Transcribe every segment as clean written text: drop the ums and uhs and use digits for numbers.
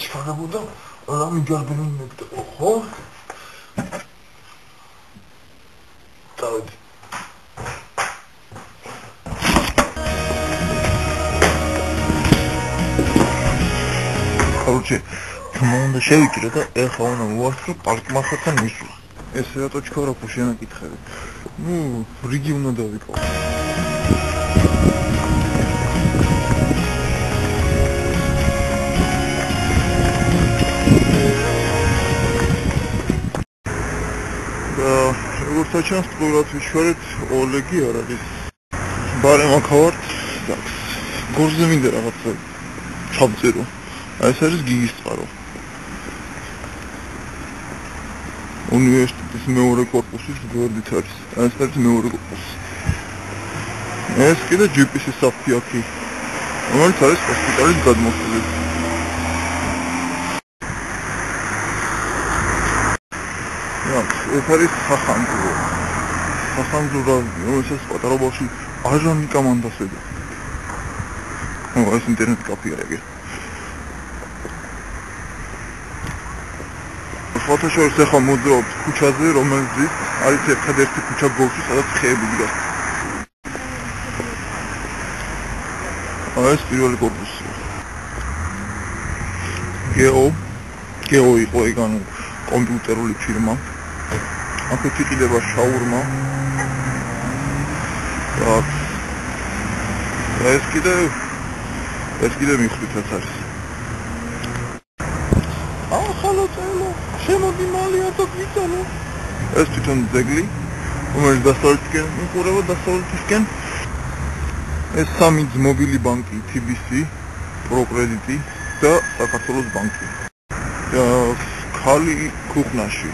ჩქარებოდა რა მიგარბენი ნექტო ხო? დავიდი. Короче, команда შევიჭრა და ეხლა უნდა მოვასწრო პარკმახათან მისვლა. ეს რატო ჩქარაფო შენაკითხები? რიგი უნდა დავიკავო. როგორც ჩანს, ყოველთვის ვიშვერეთ ოლეგი არ არის. ბარემ ახავართ, გორზე მინდა რაღაცა ჩავწერო. ეს არის გიგის წყარო. უნივერსიტეტის მეორე კორპუსის გვერდით არის. ეს არის მეორე კორპუსი. ეს კიდე GPS-ის საფიაქი, რომელიც არის ჰოსპიტალის გადმოსული. ეს არის სახანძრო. სახანძრო, რომელსაც პატარობაში აჟანი კამანდასედა. ეს ინტერნეტ კაფეა ეგ. ფოტოშოპს ახლა მოძრაობთ ქუჩაზე, რომელიც არის ერთადერთი ქუჩა გორში, სადაც ხეები დგას. ეს პირველი კორპუსია. გეო იყო ეგ ანუ კომპიუტერული ფირმა. აქეთ იყიდება შაურმა. ეს კიდე მიხვდითაც არის. ხალოწელო, შემოდი მალე და გიწელო. ეს თვითონ ძეგლი, რომელიც დასავლეთისკენ მიყურება დასავლეთისკენ. ეს სამი მობილი ბანკი, TBC, პროკრედიტი და საქართველოს ბანკი. ხალი ქუხნაში.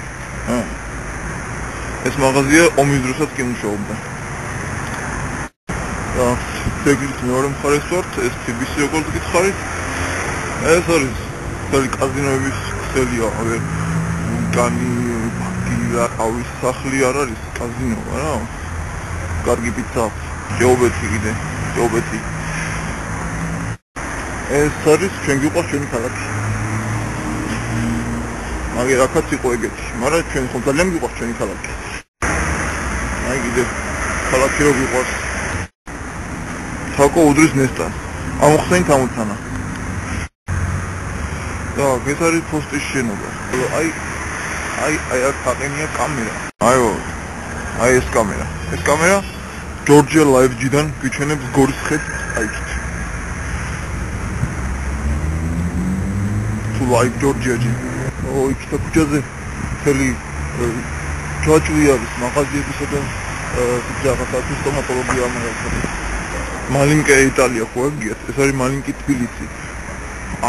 ეს მაღაზია ომის დროსაც კი მუშაობდა. ძეგლის მეორე მხარეს ვართ, ეს TBC როგორც გითხარით. ეს არის ძველი კაზინოების ქსელია, ვულკანი, ბანკი, რაყავის სახლი არ არის კაზინოა რა. კარგი პიცა, ჯეობეთი კიდე, ჯეობეთი. ეს არის ჩვენ გიყვარს ჩვენი ქალაქი. მაგერ აქაც იყო ეგეთი, მაგრამ ჩვენ ხო ძალიან გიყვარს ჩვენი ქალაქი. აი კიდე ქალაქი რო გიყვარს. თაკო უდრის ნესტას. ამოხსენით ამოცანა. ეს არის პოსტის შენობა. აი აქ აყენია კამერა. აი ეს კამერა. ეს კამერა ჯორჯია ლაივჯიდან გვიჩვენებს გორის ხედს აიქით. თუ ლაივ ჯორჯიაჯი. იქ ქუჩაზე მთელი ჯაჭვი არის მაღაზიებისა და რაღაცა სტომატოლოგია ამერიკა. მალინკე იტალია ხო აგიათ? ეს არის მალინკი თბილისი.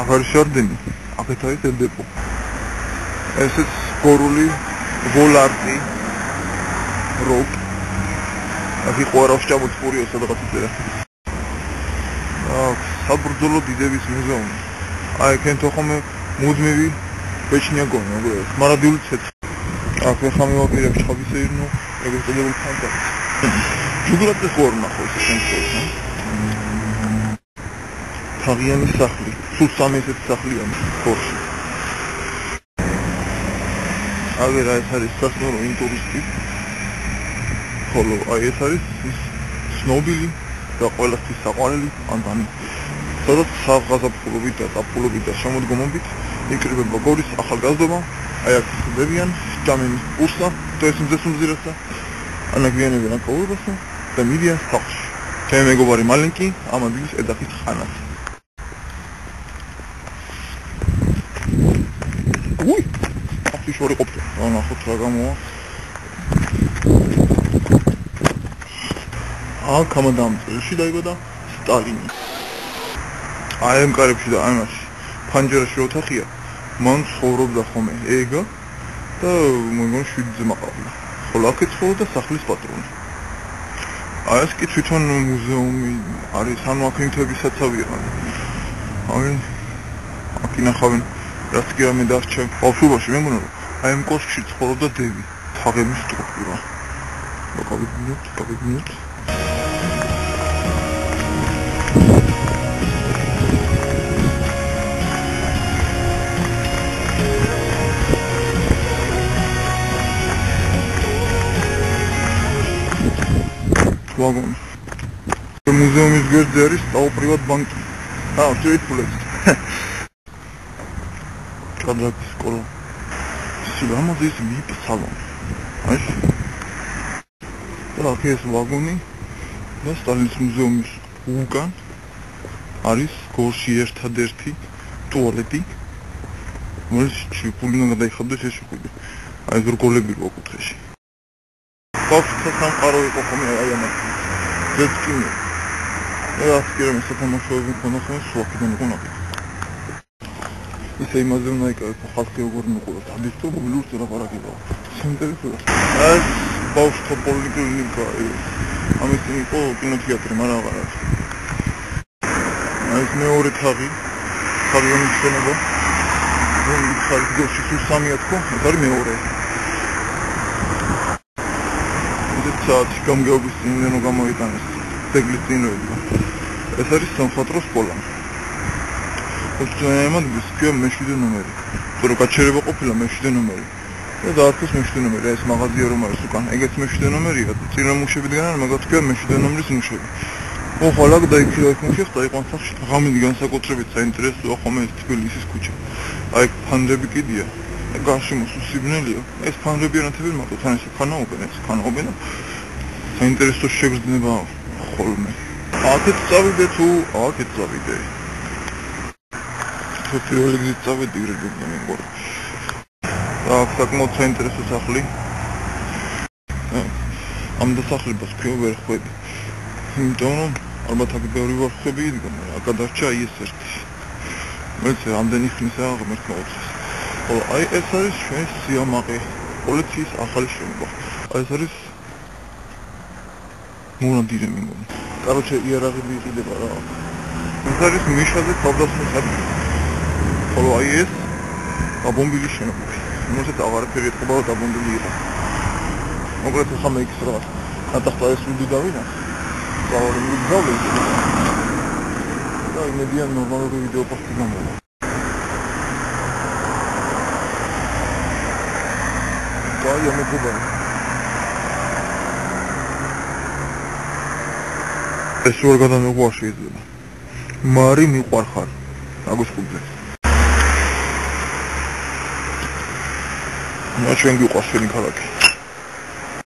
აღარ შარდენი. აქეთ არის ელდეპო. ესეც გორული ვოლარტი როკ. აქ ყურავს ჩამოწურიო სადღაც წერა. საბრძოლო დიდების მუზეუმი. აი კენ თოხმე მუდმივი ბეჭნია გონო, მარადიული ცეცხლი. აქ ახლა მივაპირებ ჩხაბისეირნო, ეგრეთ წოდებული ფანტაზია. ჯუგრატე ხორნა ხო ეს შემთხვევაში. თაღიანი სახლი, სულ 3 ესეთი სახლია ხორში. აგერა ეს არის სასტუმრო ინტურისტი. ხოლო აი ეს არის ცნობილი და ყველასთვის საყვარელი ანტანი. სადაც საზაფხულობით და ზაფხულობით და შემოდგომობით იკრიბება გორის ახალგაზრდობა, აი აქ ხდებიან ჯამენის კურსა, то есть მზესუმზირასა, ანაგვიანებიან კოლობასა და მიდიან სახლში. ჩემი მეგობარი მალინკი ამ ადგილს ეძახის ხანას. ახლა შორი ყოფილი. ნახოთ რა გამოა. აქ ამ დამწერში დაიბადა სტალინი. აი ამ კარებში და ამაში ფანჯერაში ოთახია. მან ცხოვრობდა ხომე ეგა და მეგონა 7 ძმა ყავდა. ხოლო აქ ცხოვრობდა სახლის პატრონი. აი ეს კი თვითონ მუზეუმი არის, ანუ აქ ნივთების საცავია. აი აქ ინახავენ რაც კი რამე დარჩა. ბავშვობაში მეგონა აი ამ კოშკში ცხოვრობდა დევი, თაღების სტრუქტურა. გავიგნოთ. ვაგონი. მუზეუმის გვერდზე არის ტაო-პრივატ ბანკი. ვჭირით ფულებს. კადრაკის სკოლა. სილამაზე ის VIP სალონი. მაშინ. და აქ ეს ვაგონი და სტალინის მუზეუმის უკან არის გორში ერთადერთი ტუალეტი. რომელიც ფულიდან გადაიხადდეს ეს შეხვიდე. აი ეს რგოლები რო აკუთხეში. ბავშვთა სამყარო იყო ხოლმე აი ამას. ზეცკინი. და ასკერემ სათამაშოები მქონდა ხოლმე სვაქიდან იყო ნაკეთი. ისე იმაზე უნდა იკავებო ხალხი როგორ მიყურებს. ადისტო მობილურს ლაპარაკებაა. საინტერესოა. ეს ბავშვთა პოლიკლინიკა ამის იყო კინოთეატრი, მაგრამ აღარ არის. ეს მეორე თაღი, სტადიონის შენობა. ხალხი სამია თქო, ეს არის მეორე. საათი გამგეობის წინდენო გამოიტანეს ძეგლის წინოება. ეს არის სამხატვრო სკოლა. უცნაურად ვისქია მე-7 ნომერი. თორე გაჩერება ყოფილა მე-7 ნომერი. და დაარქვეს მე-7 ნომერი. ეს მაღაზია რომ არის უკან, ეგეც მე-7 ნომერია. წინა მუშებიდან არ მაგათ თქვია მე-7 ნომრის მუშები. ოღონდ დაიქცევა ეს მუშები, დაიყვანს სახში. ღამით განსაკუთრებით საინტერესოა ხოლმე ეს თბილისის ქუჩა. აი ფანჯები კიდია. გარშემო სიბნელია. ეს ფანჯები არანთები მარტო თან ესე ხანაობენ, ეს ხანაობენ. საინტერესო შეგრძნება ხოლმე. აქეთ წავიდე თუ აქეთ წავიდე. პირველი გზით წავედი რეგიონი მეგობრებო. აქ საკმაოდ საინტერესო სახლი. ამ დასახლებას ქვია ვერ ხვდები. იმიტომ რომ ალბათ აქ ბევრი ვარ ხვდები იდგა, მაგრამ აქ გადარჩა აი ეს ერთი. მეც რამდენი ხნისაა ღმერთმა უწეს. ხოლო აი ეს არის ჩვენი სიამაყე, პოლიციის ახალი შენობა. აი ეს არის მონადირე მეგობრებო. კაროჩე იარაღები იყიდება რა. ეს არის მიშაზე თავდასხმის ადგილი. ხოლო აი ეს დაბომბილი შენობა. რომელსაც აღარაფერი ეთყობა რომ დაბომბილი იყო. მოკლედ ახლა მე იქ რა გადახდა ეს ვიდეო დავინა. დავარიმი გავიდი. და იმედია ნორმალური ვიდეო პოსტი გამოვა. აი ამეთქობა. ეს ვერ გადამეღვა შეიძლება. მარი მიყვარხარ. აგოსკუბზე. რა ჩვენ გიყვარს შენი ქალაქი.